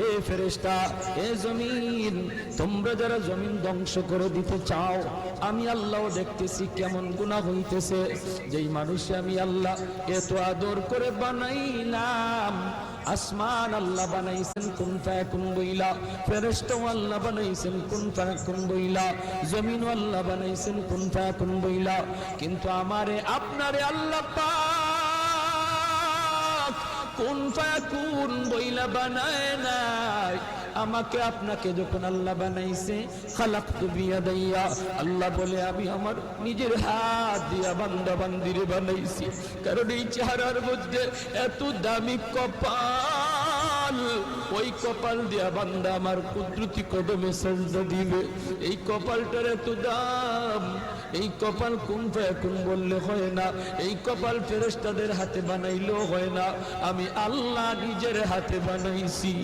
এ ফেরেশতা, এ জমিন, তোমরা যারা জমিন ধ্বংস করে দিতে চাও, আমি আল্লাহ দেখতেছি কেমন গুনাহ হইতেছে। যেই মানুষে আমি আল্লাহ এত আদর করে বানাইলাম, আসমান আল্লাহ বানাইছেন কুন ফায়াকুন বইলা, ফেরেশতা আল্লাহ বানাইছেন কুন ফায়াকুন বইলা, জমিন আল্লাহ বানাইছেন কুন ফায়াকুন বইলা, কিন্তু আমারে আপনারে আল্লাহ পাক কুন ফায়াকুন বইলা বানায় নাই। আমাকে আপনাকে যখন আল্লাহ বানাইছে, খালাকতু বিয়াদাইয়া, আল্লাহ বলে আমি আমার নিজের হাত দিয়া বান্দা বান্দিরে বানাইছি। কারণ এই চেহারার মধ্যে এত দামি কপাল, ওই কপাল দিয়া বান্দা আমার কুদরতি কদমে সাজদা দিবে। এই কপালটার এত দাম, এই কপাল কুন ফায়াকুন বললে হয় না, এই কপাল ফেরেশতাদের হাতে বানাইলেও হয় না, আমি আল্লাহ নিজের হাতে বানাইছি।